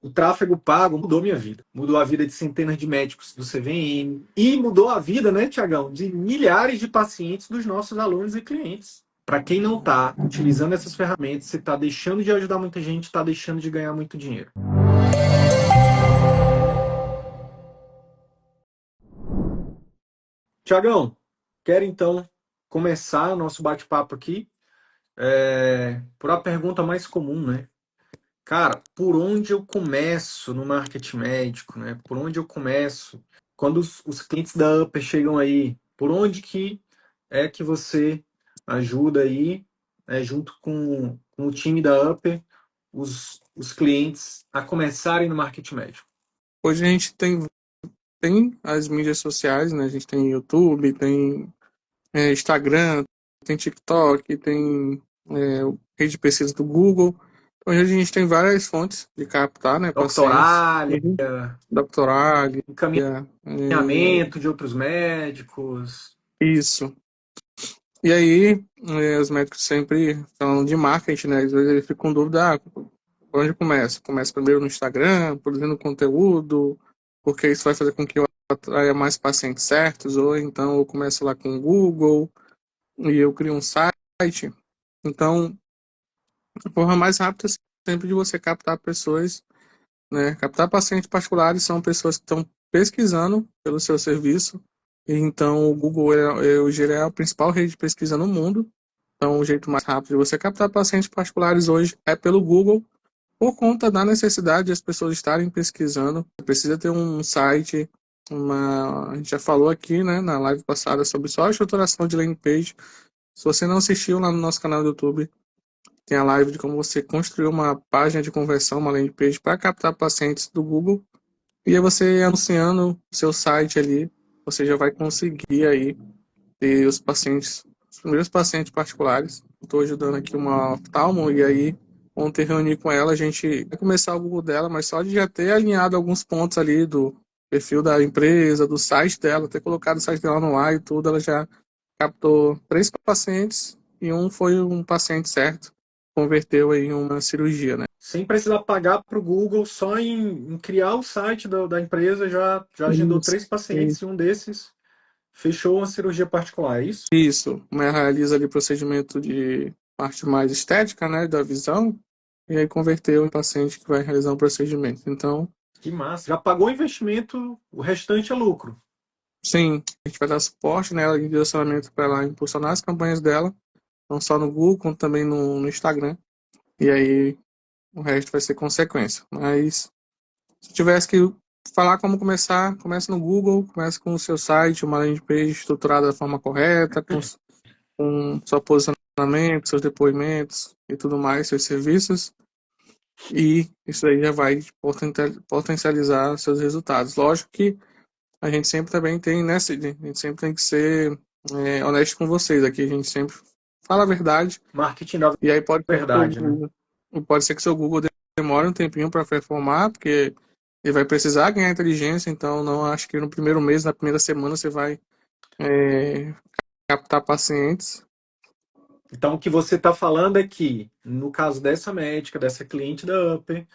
O tráfego pago mudou minha vida. Mudou a vida de centenas de médicos do CVM e mudou a vida, né, Tiagão, de milhares de pacientes dos nossos alunos e clientes. Para quem não está utilizando essas ferramentas, você está deixando de ajudar muita gente, está deixando de ganhar muito dinheiro. Tiagão, quero então começar o nosso bate-papo aqui por a pergunta mais comum, né? Cara, por onde eu começo no marketing médico, né? Por onde eu começo? Quando os clientes da Upper chegam aí, por onde que é que você ajuda aí, né, junto com o time da Upper, os clientes a começarem no marketing médico? Hoje a gente tem as mídias sociais, né? A gente tem YouTube, tem Instagram, tem TikTok, tem rede de pesquisa do Google. Então, hoje a gente tem várias fontes de captar, né, pacientes. Doctoralia, Uhum. Doctorália, encaminhamento de outros médicos. isso. E aí, os médicos sempre falam de marketing, né? Às vezes eles ficam com dúvida, por onde começa? Começa primeiro no Instagram, produzindo conteúdo, porque isso vai fazer com que eu atraia mais pacientes certos, ou então eu começo lá com o Google e eu crio um site. Então, a forma mais rápida sempre de você captar pessoas, né? Captar pacientes particulares são pessoas que estão pesquisando pelo seu serviço. E então, o Google hoje ele é a principal rede de pesquisa no mundo. Então, o jeito mais rápido de você captar pacientes particulares hoje é pelo Google, por conta da necessidade de as pessoas estarem pesquisando. Precisa ter um site, a gente já falou aqui, né, na live passada sobre só a estruturação de landing page. Se você não assistiu lá no nosso canal do YouTube, tem a live de como você construir uma página de conversão, uma landing page para captar pacientes do Google. E aí você anunciando seu site ali, você já vai conseguir aí ter os pacientes, os primeiros pacientes particulares. Estou ajudando aqui uma oftalmo e aí ontem reuni com ela, a gente vai começar o Google dela, mas só de já ter alinhado alguns pontos ali do perfil da empresa, do site dela, ter colocado o site dela no ar e tudo, ela já captou 3 pacientes e um foi um paciente certo, converteu em uma cirurgia, né? Sem precisar pagar para o Google, só em criar o site da empresa já agendou Isso, 3 pacientes e um desses fechou uma cirurgia particular, é isso? isso. Mas realiza ali procedimento de parte mais estética, né, da visão, e aí converteu em paciente que vai realizar um procedimento. Então, Que massa. Já pagou o investimento, o restante é lucro. sim, a gente vai dar suporte, né, em direcionamento para ela impulsionar as campanhas dela, não só no Google, como também no Instagram. E aí o resto vai ser consequência. Mas se tivesse que falar como começar, comece no Google, comece com o seu site, uma landing page estruturada da forma correta, com seu posicionamento, seus depoimentos e tudo mais, seus serviços. E isso aí já vai potencializar seus resultados. Lógico que a gente sempre também tem, né, Sidney? A gente sempre tem que ser honesto com vocês. Aqui a gente sempre fala a verdade. Marketing da E aí verdade, né? Pode ser que seu Google demore um tempinho para performar, porque ele vai precisar ganhar inteligência. Então, não acho que no primeiro mês, na primeira semana, você vai é, captar pacientes. Então, o que você está falando é que, no caso dessa médica, dessa cliente da Upper,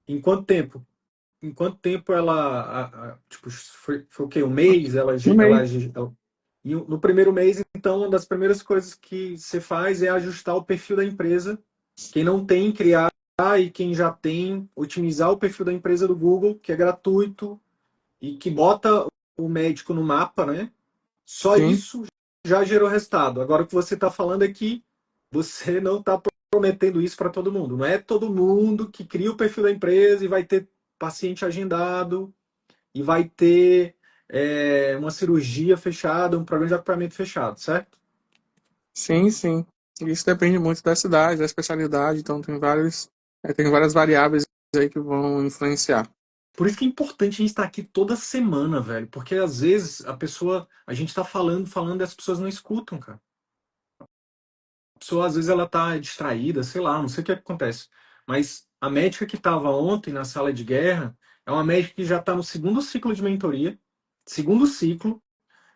em quanto tempo? Em quanto tempo ela, tipo, foi o quê? Um mês? No mês. E no primeiro mês, então, uma das primeiras coisas que você faz é ajustar o perfil da empresa. Quem não tem, criar, e quem já tem, otimizar o perfil da empresa do Google, que é gratuito e que bota o médico no mapa, né? Só Sim, isso já gerou resultado. Agora, o que você está falando é que você não está prometendo isso para todo mundo. Não é todo mundo que cria o perfil da empresa e vai ter paciente agendado e vai ter uma cirurgia fechada, um programa de acompanhamento fechado, certo? sim, sim. Isso depende muito da cidade, da especialidade. Então, tem várias variáveis aí que vão influenciar. Por isso que é importante a gente estar aqui toda semana, velho. Porque às vezes a gente está falando e as pessoas não escutam, cara. A pessoa às vezes ela tá distraída, sei lá, não sei o que acontece. Mas a médica que estava ontem na sala de guerra é uma médica que já está no segundo ciclo de mentoria, segundo ciclo,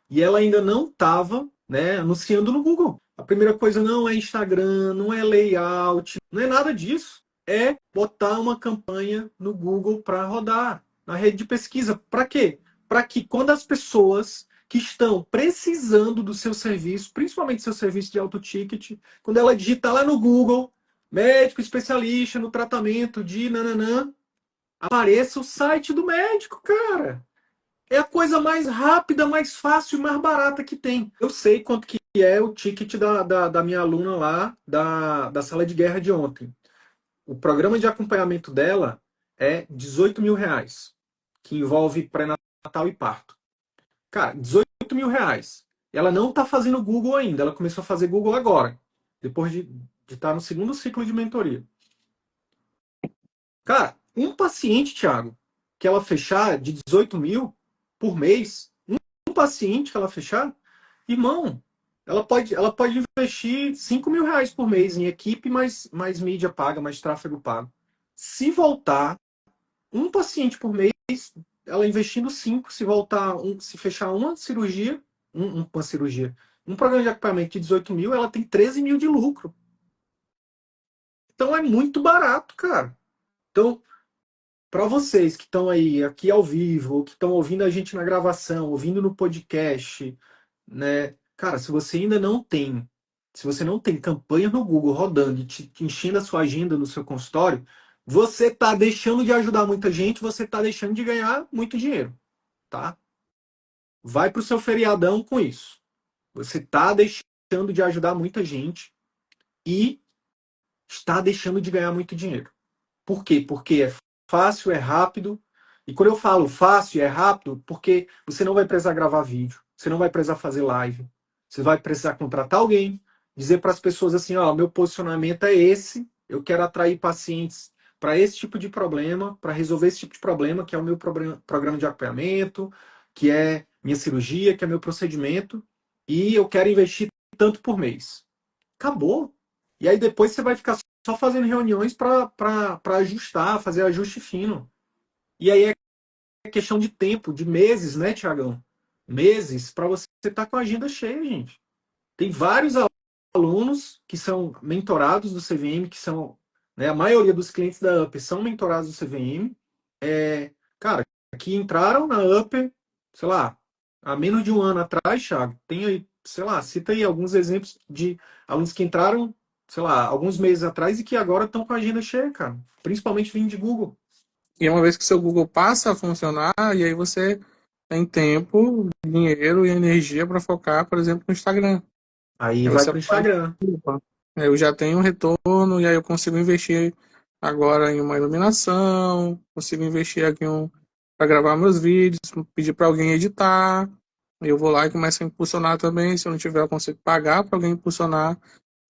e ela ainda não estava, né, anunciando no Google. A primeira coisa não é Instagram, não é layout, não é nada disso. é botar uma campanha no Google para rodar na rede de pesquisa. Para quê? Para que quando as pessoas que estão precisando do seu serviço, principalmente seu serviço de auto ticket, quando ela digita lá no Google, médico especialista no tratamento de nananã, apareça o site do médico, cara. É a coisa mais rápida, mais fácil e mais barata que tem. Eu sei quanto que é o ticket da minha aluna lá, da sala de guerra de ontem. O programa de acompanhamento dela é R$ 18.000, que envolve pré-natal e parto. Cara, R$ 18.000. Ela não está fazendo Google ainda, ela começou a fazer Google agora, depois de estar no segundo ciclo de mentoria. Cara, um paciente, Thiago, que ela fechar de 18 mil por mês, um paciente que ela fechar, irmão, ela pode investir R$ 5.000 por mês em equipe, mais mídia paga, mais tráfego pago. Se voltar um paciente por mês, ela investindo 5, se voltar se fechar uma cirurgia, uma cirurgia, um programa de equipamento de 18 mil, ela tem 13 mil de lucro. Então é muito barato, cara. Então, para vocês que estão aí aqui ao vivo, ou que estão ouvindo a gente na gravação, ouvindo no podcast, né? Cara, se você não tem campanha no Google rodando e te enchendo a sua agenda no seu consultório, você está deixando de ajudar muita gente, você está deixando de ganhar muito dinheiro, tá? Vai pro seu feriadão com isso. Você está deixando de ajudar muita gente e está deixando de ganhar muito dinheiro. Por quê? Porque é fácil, é rápido. E quando eu falo fácil e é rápido, porque você não vai precisar gravar vídeo, você não vai precisar fazer live, você vai precisar contratar alguém, dizer para as pessoas assim, ó, meu posicionamento é esse, eu quero atrair pacientes para esse tipo de problema, para resolver esse tipo de problema, que é o meu programa de acompanhamento, que é minha cirurgia, que é meu procedimento, e eu quero investir tanto por mês. Acabou. E aí depois você vai ficar só fazendo reuniões para ajustar, fazer ajuste fino. E aí é questão de tempo, de meses, né, Tiagão? Meses para você estar com a agenda cheia, gente. Tem vários alunos que são mentorados do CVM, que são, né, a maioria dos clientes da Upper são mentorados do CVM. Cara, que entraram na Upper, sei lá, há menos de um ano atrás, Thiago. Tem aí, sei lá, cita aí alguns exemplos de alunos que entraram, sei lá, alguns meses atrás e que agora estão com a agenda cheia, cara. Principalmente vindo de Google. E uma vez que seu Google passa a funcionar, e aí você tem tempo, dinheiro e energia para focar, por exemplo, no Instagram. Aí Aí vai você para o pode, Instagram. opa, eu já tenho um retorno, e aí eu consigo investir agora em uma iluminação, consigo investir aqui para gravar meus vídeos, pedir para alguém editar. Eu vou lá e começo a impulsionar também. Se eu não tiver, eu consigo pagar para alguém impulsionar.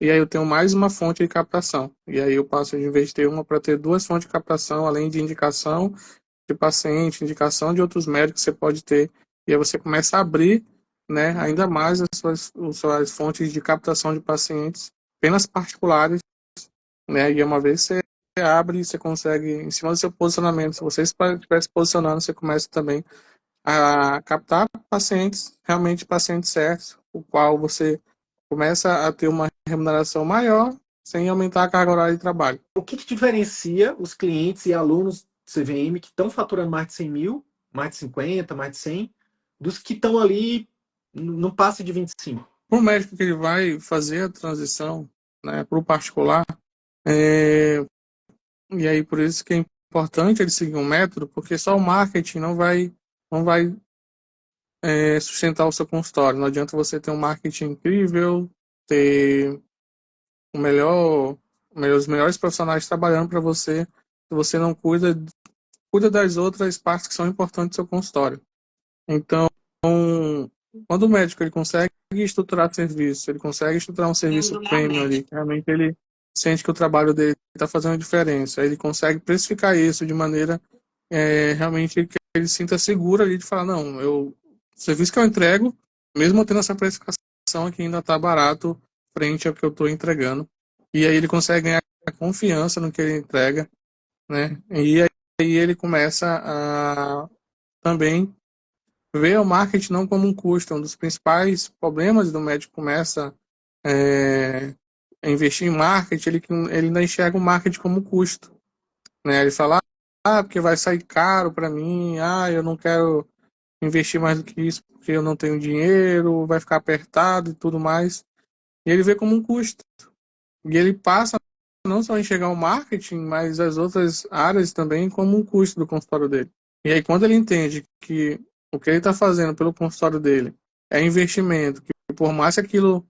E aí eu tenho mais uma fonte de captação. E aí eu passo de investir uma para ter duas fontes de captação, além de indicação de paciente, indicação de outros médicos que você pode ter. E aí você começa a abrir, né, ainda mais as suas fontes de captação de pacientes, apenas particulares, né? E uma vez você abre, você consegue, em cima do seu posicionamento, se você estiver se posicionando, você começa também a captar pacientes, realmente pacientes certos, o qual você começa a ter uma remuneração maior sem aumentar a carga horária de trabalho. O que, que diferencia os clientes e alunos do CVM que estão faturando mais de 100 mil, mais de 50, mais de 100, dos que estão ali no passe de 25? Para o médico que ele vai fazer a transição, né, para o particular, é, e aí por isso que é importante ele seguir um método, porque só o marketing não vai sustentar o seu consultório. Não adianta você ter um marketing incrível, ter o melhor, os melhores profissionais trabalhando para você, se você não cuida das outras partes que são importantes do seu consultório. Então, quando o médico ele consegue estruturar serviço, ele consegue estruturar um serviço premium ali, que realmente ele sente que o trabalho dele está fazendo diferença, aí ele consegue precificar isso de maneira realmente que ele sinta seguro ali de falar, não, o serviço que eu entrego, mesmo tendo essa precificação aqui ainda está barato frente ao que eu estou entregando, e aí ele consegue ganhar confiança no que ele entrega, né? E aí ele começa a também ver o marketing não como um custo. Um dos principais problemas do médico começa é, investir em marketing, ele ainda enxerga o marketing como custo, né? Ele fala, porque vai sair caro para mim, eu não quero investir mais do que isso porque eu não tenho dinheiro, vai ficar apertado e tudo mais. E ele vê como um custo. E ele passa não só a enxergar o marketing, mas as outras áreas também como um custo do consultório dele. E aí, quando ele entende que o que ele está fazendo pelo consultório dele é investimento, que por mais que aquilo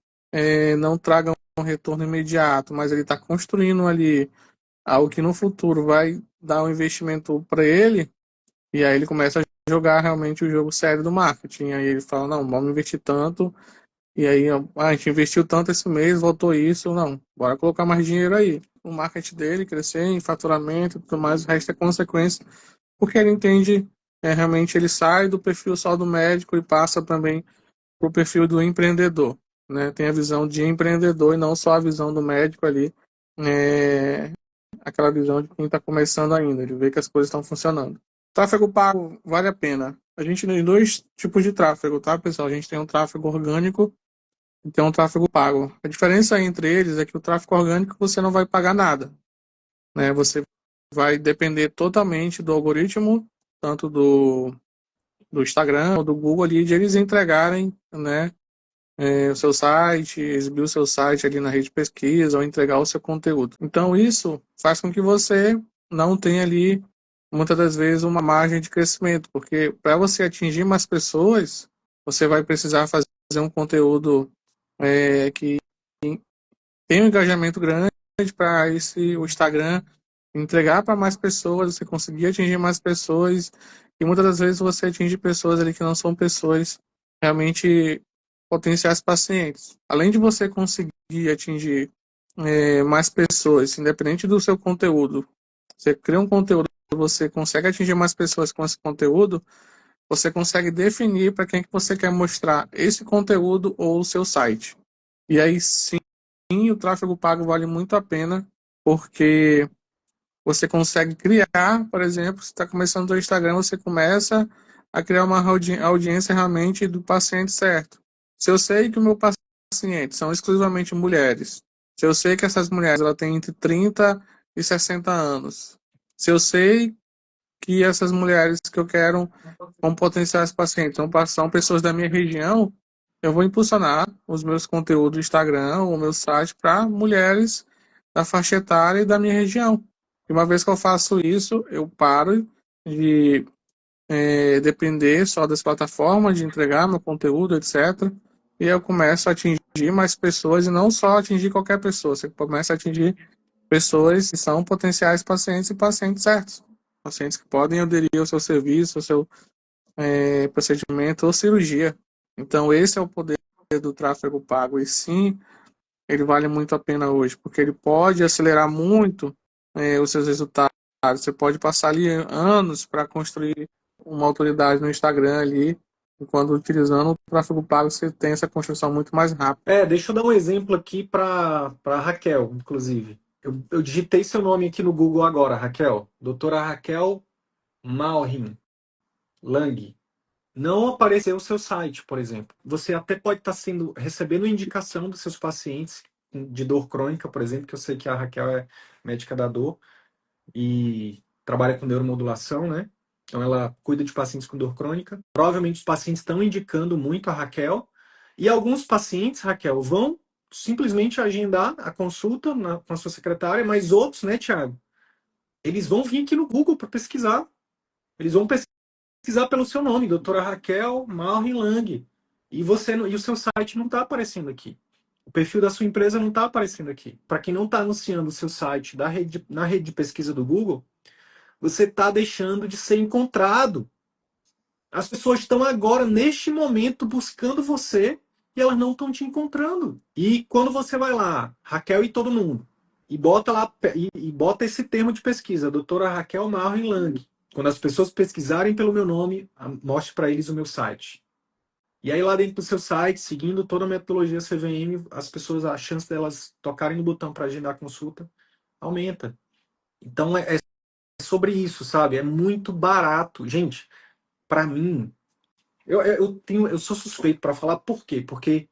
não traga um retorno imediato, mas ele está construindo ali algo que no futuro vai dar um investimento para ele, e aí ele começa a jogar realmente o jogo sério do marketing. Aí ele fala, não, vamos investir tanto, e aí a gente investiu tanto esse mês, voltou isso, não, bora colocar mais dinheiro aí. O marketing dele crescer em faturamento e tudo mais, o resto é consequência, porque ele entende, realmente ele sai do perfil só do médico e passa também para o perfil do empreendedor, né? Tem a visão de empreendedor e não só a visão do médico ali, é, aquela visão de quem está começando ainda, de ver que as coisas estão funcionando. Tráfego pago vale a pena. A gente tem dois tipos de tráfego, tá, pessoal? A gente tem um tráfego orgânico e tem um tráfego pago. A diferença entre eles é que o tráfego orgânico você não vai pagar nada, né? Você vai depender totalmente do algoritmo, tanto do Instagram ou do Google ali, de eles entregarem, né, o seu site, exibir o seu site ali na rede de pesquisa ou entregar o seu conteúdo. Então, isso faz com que você não tenha ali, muitas das vezes, uma margem de crescimento, porque para você atingir mais pessoas, você vai precisar fazer um conteúdo que tem um engajamento grande para o Instagram entregar para mais pessoas, você conseguir atingir mais pessoas, e muitas das vezes você atinge pessoas ali que não são pessoas realmente potenciais pacientes. Além de você conseguir atingir mais pessoas, independente do seu conteúdo, você cria um conteúdo, você consegue atingir mais pessoas com esse conteúdo, você consegue definir para quem que você quer mostrar esse conteúdo ou o seu site. E aí sim, o tráfego pago vale muito a pena, porque você consegue criar, por exemplo, se está começando o Instagram, você começa a criar uma audiência realmente do paciente certo. Se eu sei que o meu paciente são exclusivamente mulheres, se eu sei que essas mulheres ela têm entre 30 e 60 anos, se eu sei que essas mulheres que eu quero como potenciais pacientes são pessoas da minha região, eu vou impulsionar os meus conteúdos do Instagram, o meu site para mulheres da faixa etária e da minha região. E uma vez que eu faço isso, eu paro de depender só das plataformas, de entregar meu conteúdo, etc. E eu começo a atingir mais pessoas e não só atingir qualquer pessoa, você começa a atingir pessoas que são potenciais pacientes e pacientes certos. Pacientes que podem aderir ao seu serviço, ao seu procedimento ou cirurgia. Então, esse é o poder do tráfego pago. E sim, ele vale muito a pena hoje, porque ele pode acelerar muito os seus resultados. Você pode passar ali anos para construir uma autoridade no Instagram ali, e quando utilizando o tráfego pago, você tem essa construção muito mais rápida. Deixa eu dar um exemplo aqui para Raquel, inclusive. Eu digitei seu nome aqui no Google agora, Raquel. Doutora Raquel Malrin Lang. Não apareceu o seu site, por exemplo. Você até pode estar recebendo indicação dos seus pacientes de dor crônica, por exemplo, que eu sei que a Raquel é médica da dor e trabalha com neuromodulação, né? Então ela cuida de pacientes com dor crônica. Provavelmente os pacientes estão indicando muito a Raquel. E alguns pacientes, Raquel, vão simplesmente agendar a consulta com a sua secretária, mas outros, né, Thiago? Eles vão vir aqui no Google para pesquisar. Eles vão pesquisar pelo seu nome, doutora Raquel Malrin Lang. E e o seu site não está aparecendo aqui. O perfil da sua empresa não está aparecendo aqui. Para quem não está anunciando o seu site na rede de pesquisa do Google, você está deixando de ser encontrado. As pessoas estão agora, neste momento, buscando você e elas não estão te encontrando. E quando você vai lá, Raquel e todo mundo, e bota lá e bota esse termo de pesquisa, doutora Raquel Malrin Lang. Quando as pessoas pesquisarem pelo meu nome, mostre para eles o meu site. E aí lá dentro do seu site, seguindo toda a metodologia CVM, as pessoas, a chance delas tocarem no botão para agendar a consulta aumenta. Então é sobre isso, sabe? É muito barato. Gente, para mim, eu sou suspeito para falar por quê? Porque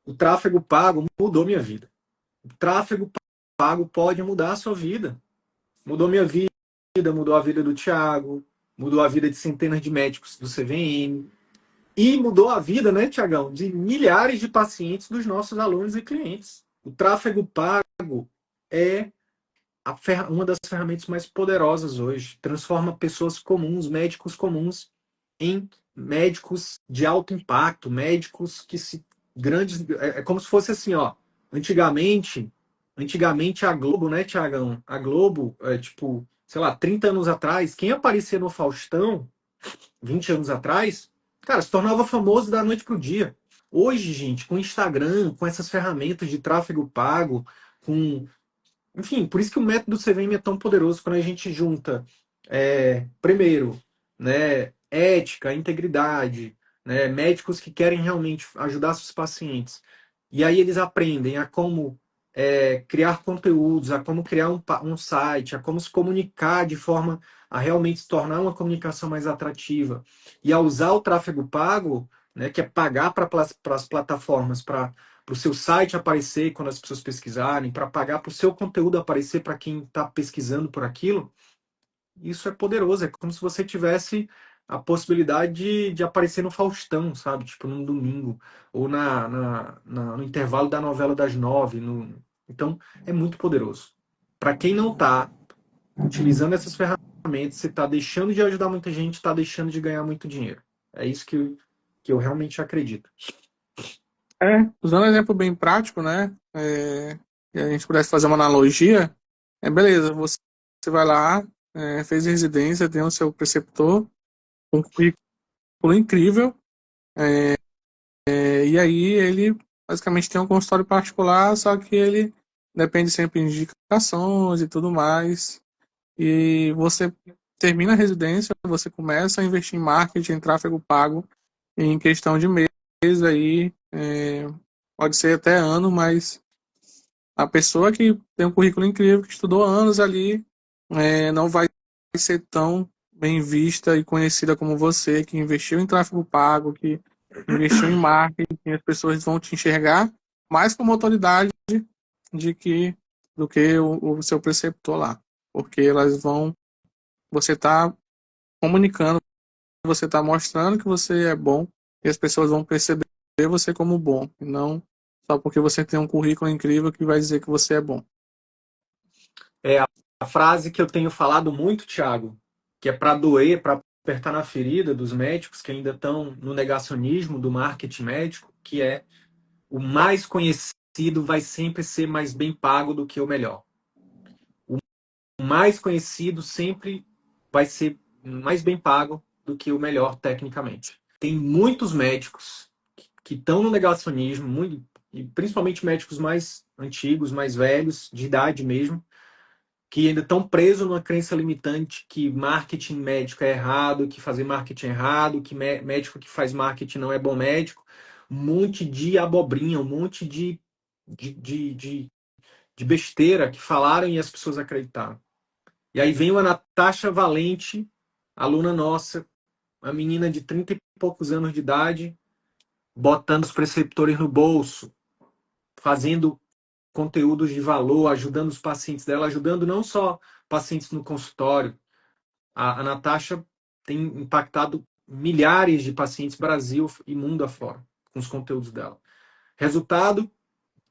o tráfego pago mudou minha vida. Tráfego pago pode mudar a sua vida. Mudou minha vida, mudou a vida do Thiago, mudou a vida de centenas de médicos do CVM e mudou a vida, né, Tiagão, de milhares de pacientes dos nossos alunos e clientes. O tráfego pago é uma das ferramentas mais poderosas hoje. Transforma pessoas comuns, médicos comuns, em médicos de alto impacto, médicos que se grandes, é como se fosse assim, ó. Antigamente, antigamente a Globo, né, Tiagão? A Globo, tipo, sei lá, 30 anos atrás, quem aparecia no Faustão, 20 anos atrás, cara, se tornava famoso da noite pro dia. Hoje, gente, com Instagram, com essas ferramentas de tráfego pago, com enfim, por isso que o método CVM é tão poderoso quando a gente junta, primeiro, né, ética, integridade, né, médicos que querem realmente ajudar seus pacientes. E aí eles aprendem a como criar conteúdos, a como criar um site, a como se comunicar de forma a realmente se tornar uma comunicação mais atrativa. E a usar o tráfego pago, né, que é pagar para as plataformas para o seu site aparecer quando as pessoas pesquisarem, para pagar para o seu conteúdo aparecer para quem está pesquisando por aquilo, isso é poderoso. É como se você tivesse a possibilidade de aparecer no Faustão, sabe? Tipo, num domingo, ou no intervalo da novela das 9. Então, é muito poderoso. Para quem não está utilizando essas ferramentas, você está deixando de ajudar muita gente, está deixando de ganhar muito dinheiro. É isso que eu realmente acredito. Usando um exemplo bem prático, né? Se a gente pudesse fazer uma analogia, beleza, você vai lá, fez residência, tem o seu preceptor, um currículo incrível, e aí ele basicamente tem um consultório particular, só que ele depende sempre de indicações e tudo mais. E você termina a residência, você começa a investir em marketing, em tráfego pago, em questão de meses aí, pode ser até ano, mas a pessoa que tem um currículo incrível, que estudou anos ali, não vai ser tão bem vista e conhecida como você, que investiu em tráfego pago, que investiu em marketing, as pessoas vão te enxergar mais como autoridade de que do que o seu preceptor lá, porque elas vão, você está comunicando, você está mostrando que você é bom e as pessoas vão perceber você como bom, e não só porque você tem um currículo incrível que vai dizer que você é bom. É a frase que eu tenho falado muito, Thiago, que é para doer, para apertar na ferida dos médicos que ainda estão no negacionismo do marketing médico, que é o mais conhecido vai sempre ser mais bem pago do que o melhor. O mais conhecido sempre vai ser mais bem pago do que o melhor tecnicamente. Tem muitos médicos que estão no negacionismo, e principalmente médicos mais antigos, mais velhos, de idade mesmo, que ainda estão presos numa crença limitante que marketing médico é errado, que fazer marketing é errado, que médico que faz marketing não é bom médico. Um monte de abobrinha, um monte de, de, de, de besteira que falaram e as pessoas acreditaram. E aí vem uma Natasha Valente, aluna nossa, uma menina de 30 e poucos anos de idade, botando os preceptores no bolso, fazendo conteúdos de valor, ajudando os pacientes dela, ajudando não só pacientes no consultório. A Natasha tem impactado milhares de pacientes Brasil e mundo afora com os conteúdos dela. Resultado,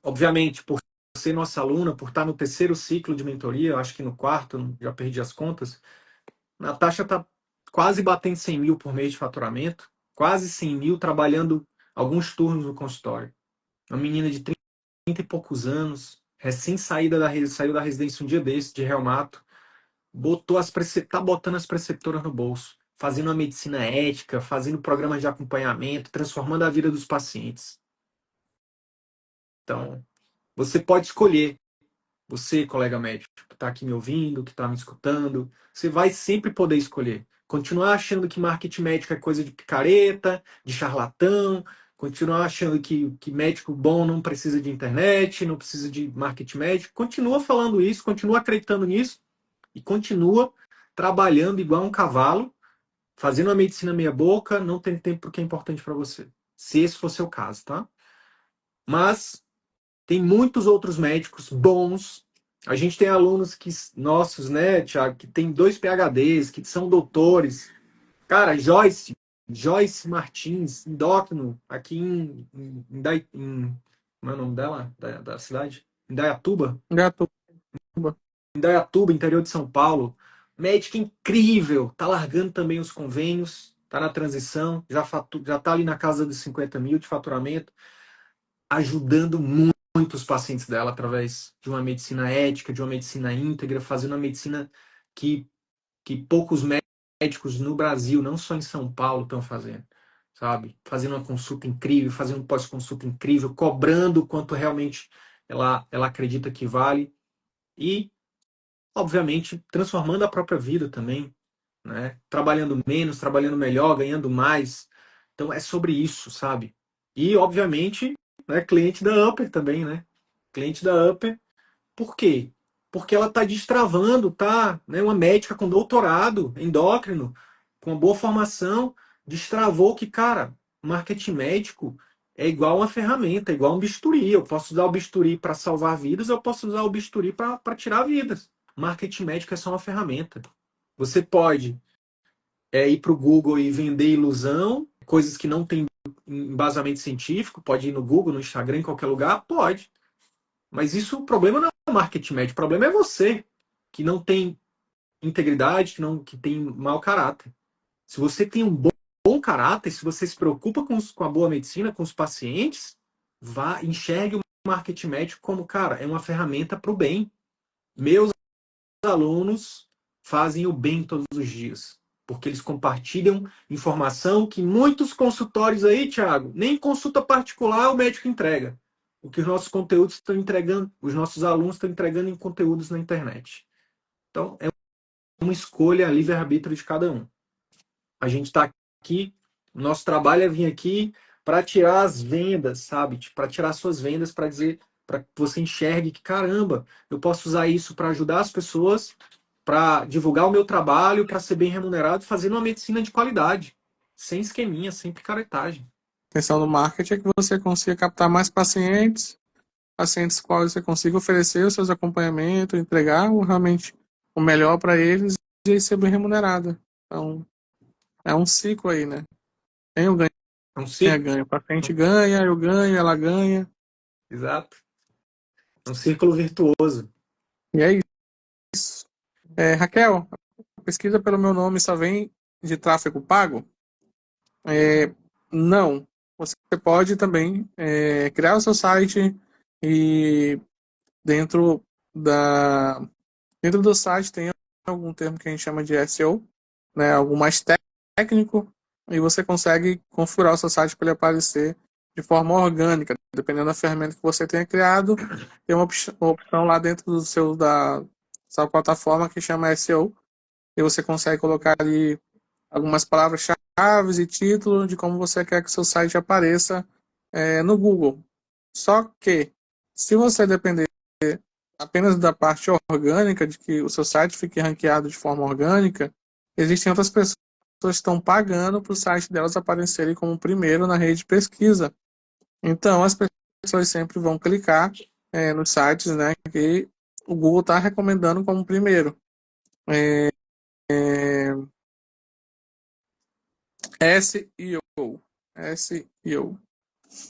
obviamente, por ser nossa aluna, por estar no terceiro ciclo de mentoria, acho que no quarto, já perdi as contas, a Natasha está quase batendo 100 mil por mês de faturamento, quase 100 mil trabalhando alguns turnos no consultório. Uma menina de 30 e poucos anos, recém saiu da residência um dia desse, de reumato, tá botando as preceptoras no bolso, fazendo a medicina ética, fazendo programas de acompanhamento, transformando a vida dos pacientes. Então, você pode escolher, você, colega médico, que está aqui me ouvindo, que está me escutando, você vai sempre poder escolher. Continuar achando que marketing médico é coisa de picareta, de charlatão, continuar achando que médico bom não precisa de internet, não precisa de marketing médico, continua falando isso, continua acreditando nisso e continua trabalhando igual um cavalo, fazendo a medicina meia boca, não tem tempo porque é importante para você. Se esse for seu caso, tá? Mas Tem muitos outros médicos bons. A gente tem alunos que nossos, né, Thiago, que tem 2 PhDs, que são doutores. Cara, Joyce Martins, endócrino, aqui como é o nome dela? Da cidade? Indaiatuba. Gatuba. Indaiatuba, interior de São Paulo. Médica incrível, tá largando também os convênios, tá na transição, já tá ali na casa dos 50 mil de faturamento, ajudando muito os pacientes dela através de uma medicina ética, de uma medicina íntegra, fazendo uma medicina que, que poucos médicos no Brasil, não só em São Paulo, estão fazendo, sabe? Fazendo uma consulta incrível, fazendo um pós-consulta incrível, cobrando o quanto realmente ela acredita que vale e, obviamente, transformando a própria vida também, né? Trabalhando menos, trabalhando melhor, ganhando mais. Então é sobre isso, sabe? E, obviamente, né, cliente da Upper também, né? Cliente da Upper. Por quê? Porque ela está destravando, tá? Né, uma médica com doutorado endócrino, com uma boa formação, destravou que, cara, marketing médico é igual uma ferramenta, é igual um bisturi. Eu posso usar o bisturi para salvar vidas, eu posso usar o bisturi para tirar vidas. Marketing médico é só uma ferramenta. Você pode ir para o Google e vender ilusão, coisas que não têm embasamento científico, pode ir no Google, no Instagram, em qualquer lugar, pode. Mas isso, o problema não é o marketing médico, o problema é você, que não tem integridade, que tem mau caráter. Se você tem um bom caráter, se você se preocupa com a boa medicina, com os pacientes, vá, enxergue o marketing médico como, cara, é uma ferramenta para o bem. Meus alunos fazem o bem todos os dias, porque eles compartilham informação que muitos consultórios aí, Thiago, nem consulta particular o médico entrega. O que os nossos conteúdos estão entregando, os nossos alunos estão entregando em conteúdos na internet. Então, é uma escolha livre-arbítrio de cada um. A gente está aqui, o nosso trabalho é vir aqui para tirar as vendas, sabe? Para tirar suas vendas, para dizer, para que você enxergue que, caramba, eu posso usar isso para ajudar as pessoas, para divulgar o meu trabalho, para ser bem remunerado, fazendo uma medicina de qualidade, sem esqueminha, sem picaretagem. A intenção do marketing é que você consiga captar mais pacientes, pacientes quais você consiga oferecer os seus acompanhamentos, entregar realmente o melhor para eles e ser bem remunerado. Então, é um ciclo aí, né? Tem o ganha, É um ciclo, ganha. O paciente ganha, eu ganho, ela ganha. exato. É um círculo virtuoso. E é isso. Raquel, a pesquisa pelo meu nome só vem de tráfego pago? Não. Você pode também criar o seu site e dentro da dentro do site tem algum termo que a gente chama de SEO, né, algo mais técnico, e você consegue configurar o seu site para ele aparecer de forma orgânica, dependendo da ferramenta que você tenha criado. Tem uma opção lá dentro da sua plataforma que chama SEO, e você consegue colocar ali algumas palavras-chave e título de como você quer que o seu site apareça no Google. Só que, se você depender apenas da parte orgânica, de que o seu site fique ranqueado de forma orgânica, existem outras pessoas que estão pagando para o site delas aparecerem como primeiro na rede de pesquisa. Então, as pessoas sempre vão clicar nos sites, né, que o Google está recomendando como primeiro. É, SEO. SEO.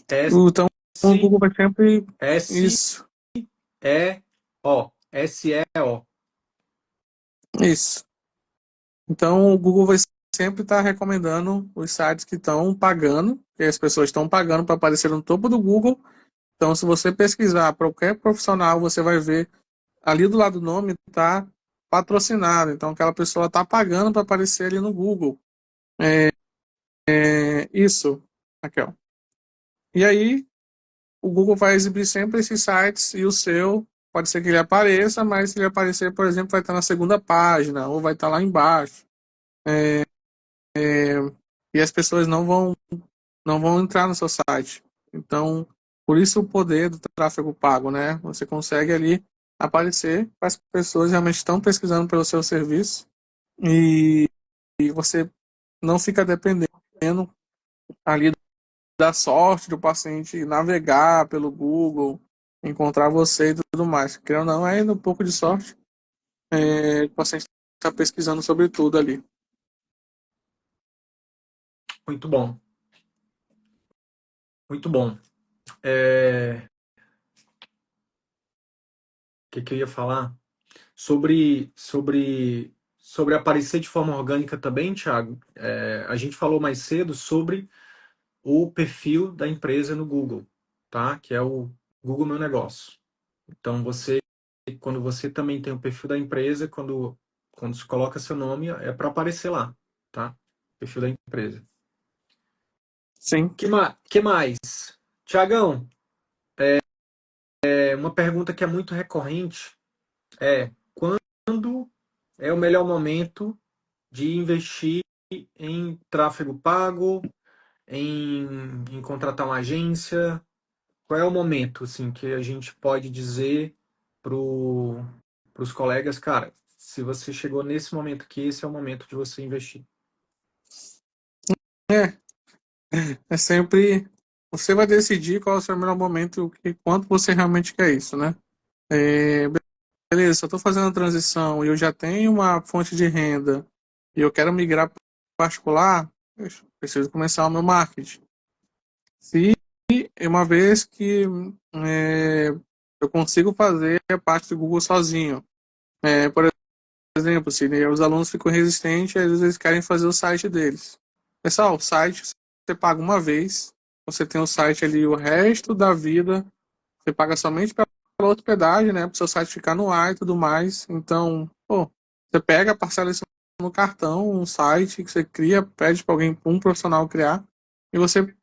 S, Então, o Google vai sempre. S, Isso, E, O. SEO. isso. Então, o Google vai sempre estar recomendando os sites que estão pagando, que as pessoas estão pagando para aparecer no topo do Google. Então, se você pesquisar para qualquer profissional, você vai ver ali do lado do nome está patrocinado. Então, aquela pessoa está pagando para aparecer ali no Google. Isso, Raquel. E aí, o Google vai exibir sempre esses sites e o seu pode ser que ele apareça, mas se ele aparecer, por exemplo, vai estar na segunda página ou vai estar lá embaixo. E as pessoas não vão entrar no seu site. Então, por isso o poder do tráfego pago, né? Você consegue ali aparecer, as pessoas realmente estão pesquisando pelo seu serviço e, e você não fica dependendo ali da sorte do paciente navegar pelo Google. encontrar você e tudo mais. Querendo ou não, é um pouco de sorte. O paciente está pesquisando sobre tudo ali. Muito bom, muito bom. O que eu ia falar? Sobre aparecer de forma orgânica também, Thiago. A gente falou mais cedo sobre o perfil da empresa no Google, tá? Que é o Google Meu Negócio. Então, quando você também tem o perfil da empresa, quando você coloca seu nome, é para aparecer lá, tá? Perfil da empresa. Sim. Que mais? Tiagão, uma pergunta que é muito recorrente é: quando é o melhor momento de investir em tráfego pago, em contratar uma agência? Qual é o momento assim que a gente pode dizer para os colegas, cara, se você chegou nesse momento aqui, esse é o momento de você investir? É, é sempre. Você vai decidir qual é o seu melhor momento e quanto você realmente quer isso, né? É, beleza, se eu estou fazendo a transição e eu já tenho uma fonte de renda e eu quero migrar para particular, eu preciso começar o meu marketing. Se uma vez que é, eu consigo fazer a parte do Google sozinho, por exemplo, se os alunos ficam resistentes, às vezes eles querem fazer o site deles. Pessoal, o site você paga uma vez, você tem o site ali o resto da vida, você paga somente pela hospedagem, né, para o seu site ficar no ar e tudo mais. Então, pô, você pega, parcela isso no cartão, um site que você cria, pede para alguém, um profissional criar, e você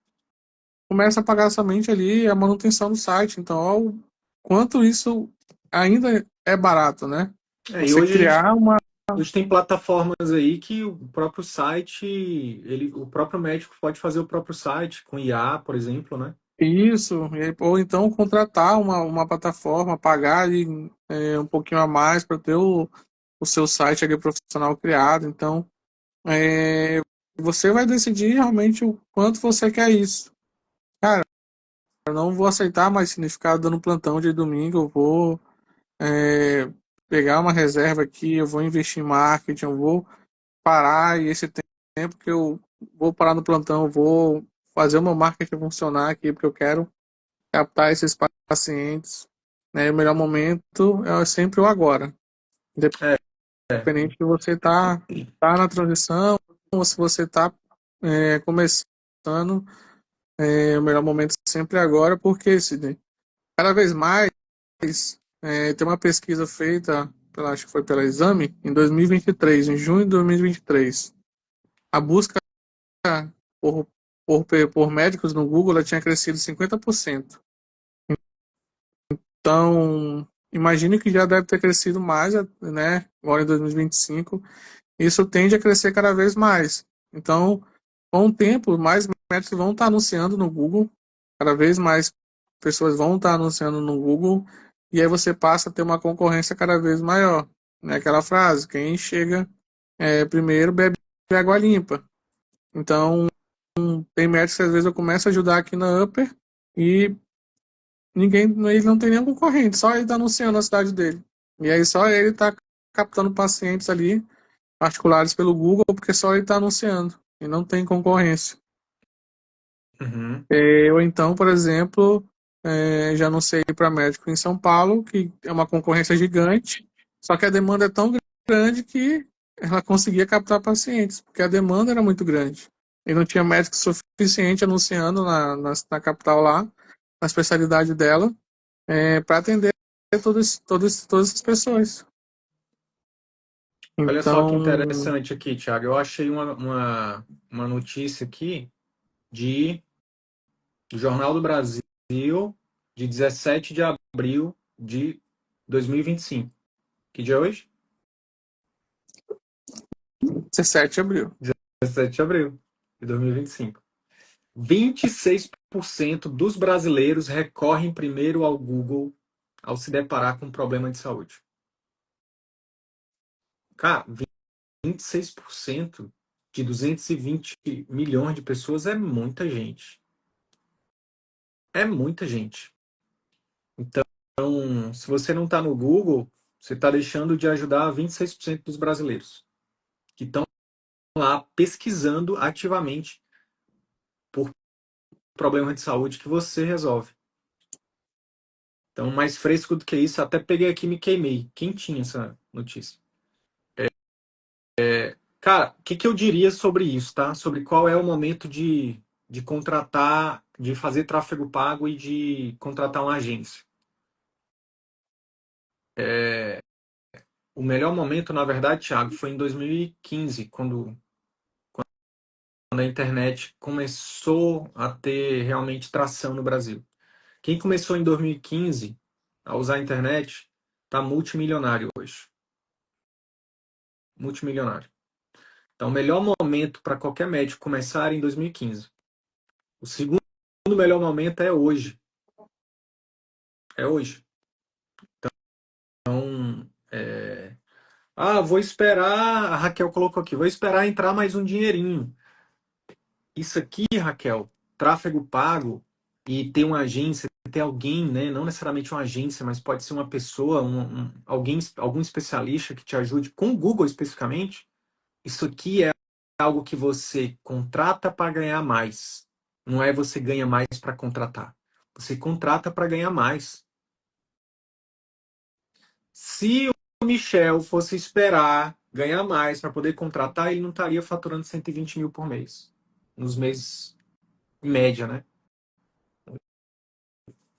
começa a pagar somente ali a manutenção do site. Então, ó, o quanto isso ainda é barato, né? E Você hoje criar uma. hoje tem plataformas aí que o próprio site, o próprio médico pode fazer o próprio site com IA, por exemplo, né? Isso, ou então contratar uma plataforma, pagar ali, um pouquinho a mais para ter o seu site ali profissional criado. Então, você vai decidir realmente o quanto você quer isso. Cara, eu não vou aceitar mais significado dando plantão de domingo, eu vou pegar uma reserva aqui, eu vou investir em marketing, eu vou parar e esse tempo que eu vou parar no plantão, eu vou fazer o meu marketing funcionar aqui, porque eu quero captar esses pacientes, né? O melhor momento é sempre o agora. É, é. Independente de você tá na transição ou se você está começando, o melhor momento é sempre agora, porque Sidney, cada vez mais tem uma pesquisa feita, acho que foi pela Exame, em 2023, em junho de 2023. A busca por, por médicos no Google ela tinha crescido 50%. Então, imagino que já deve ter crescido mais, né? Agora em 2025. Isso tende a crescer cada vez mais. Então, com o tempo, mais médicos vão estar anunciando no Google, cada vez mais pessoas vão estar anunciando no Google, e aí você passa a ter uma concorrência cada vez maior. Né? Aquela frase, quem chega primeiro bebe água limpa. Então, tem médicos que às vezes eu começo a ajudar aqui na Upper e ninguém, ele não tem nenhum concorrente, só ele está anunciando a cidade dele. E aí só ele está captando pacientes ali, particulares pelo Google, porque só ele está anunciando e não tem concorrência. Uhum. Ou então, por exemplo, já anunciei para médico em São Paulo, que é uma concorrência gigante, só que a demanda é tão grande que ela conseguia captar pacientes, porque a demanda era muito grande. E não tinha médico suficiente anunciando na capital lá, na especialidade dela, para atender todas essas pessoas. Olha só que Então, interessante aqui, Thiago. Eu achei uma notícia aqui de do Jornal do Brasil de 17 de abril de 2025. Que dia é hoje? 17 de abril. 17 de abril de 2025. 26% dos brasileiros recorrem primeiro ao Google ao se deparar com um problema de saúde. Cara, 26% de 220 milhões de pessoas é muita gente. É muita gente. Então, Então, se você não está no Google, você está deixando de ajudar 26% dos brasileiros que estão lá pesquisando ativamente por problemas de saúde que você resolve. Então, mais fresco do que isso, até peguei aqui e me queimei. Quem tinha essa notícia? Cara, o que eu diria sobre isso, tá? Sobre qual é o momento de contratar, de fazer tráfego pago e de contratar uma agência. O melhor momento, na verdade, Thiago, foi em 2015, quando a internet começou a ter realmente tração no Brasil. Quem começou em 2015 a usar a internet está multimilionário hoje. Multimilionário. Então, o melhor momento para qualquer médico começar é em 2015. O segundo melhor momento é hoje. É hoje. Então, vou esperar. A Raquel colocou aqui, vou esperar entrar mais um dinheirinho. Isso aqui, Raquel, tráfego pago e ter uma agência, ter alguém, né? Não necessariamente uma agência, mas pode ser uma pessoa, algum especialista que te ajude com o Google especificamente. Isso aqui é algo que você contrata para ganhar mais. Não é você ganha mais para contratar. Você contrata para ganhar mais. Se o Michel fosse esperar ganhar mais para poder contratar, ele não estaria faturando 120 mil por mês. Nos meses, em média, né?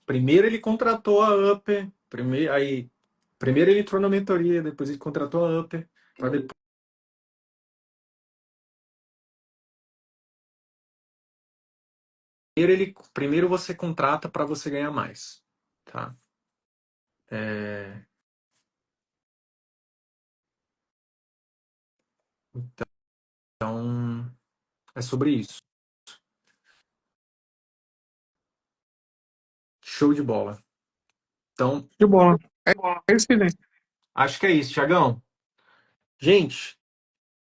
Primeiro ele contratou a Upper, primeiro ele entrou na mentoria, depois ele contratou a Upper, para depois primeiro você contrata para você ganhar mais, tá? É, então é sobre isso. Show de bola. Então De bola. É isso, né? acho que é isso, Tiagão. Gente,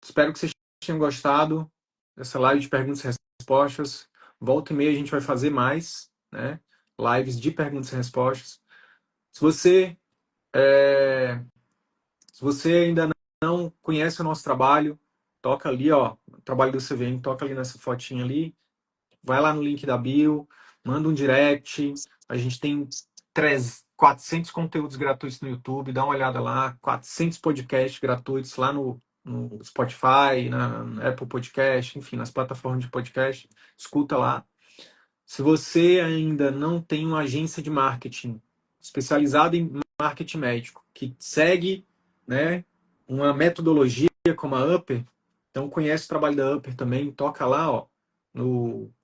espero que vocês tenham gostado dessa live de perguntas e respostas. Volta e meia a gente vai fazer mais, né? Lives de perguntas e respostas. Se você é, Se você ainda não conhece o nosso trabalho, toca ali, ó, o trabalho do CVM, toca ali nessa fotinha ali, vai lá no link da bio, manda um direct. A gente tem 400 conteúdos gratuitos no YouTube, dá uma olhada lá, 400 podcasts gratuitos lá no Spotify, na Apple Podcast, enfim, nas plataformas de podcast. Escuta lá. Se você ainda não tem uma agência de marketing especializada em marketing médico, que segue, né, uma metodologia como a Upper, então conhece o trabalho da Upper também, toca lá, ó,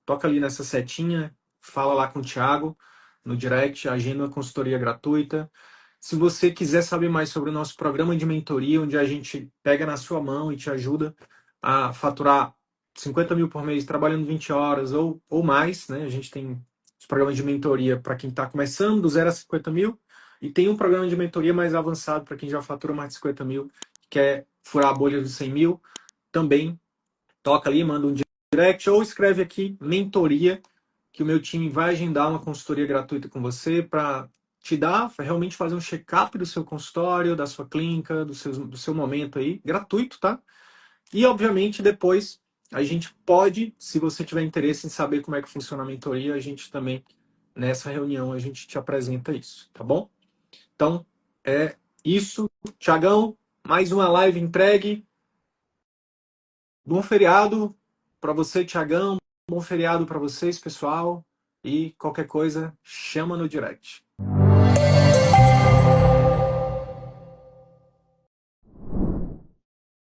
toca ali nessa setinha, fala lá com o Thiago no direct, agenda uma consultoria gratuita. Se você quiser saber mais sobre o nosso programa de mentoria, onde a gente pega na sua mão e te ajuda a faturar 50 mil por mês trabalhando 20 horas ou mais, né? A gente tem os programas de mentoria para quem está começando do 0 a 50 mil e tem um programa de mentoria mais avançado para quem já fatura mais de 50 mil, que é furar a bolha dos 100 mil. Também toca ali, manda um direct ou escreve aqui mentoria, que o meu time vai agendar uma consultoria gratuita com você para te dar, realmente fazer um check-up do seu consultório, da sua clínica, do seu momento aí, gratuito, tá? E, obviamente, depois a gente pode, se você tiver interesse em saber como é que funciona a mentoria, a gente também, nessa reunião, a gente te apresenta isso, tá bom? Então, é isso. Tiagão, mais uma live entregue. Bom feriado para você, Tiagão. Bom feriado para vocês, pessoal. E qualquer coisa, chama no direct.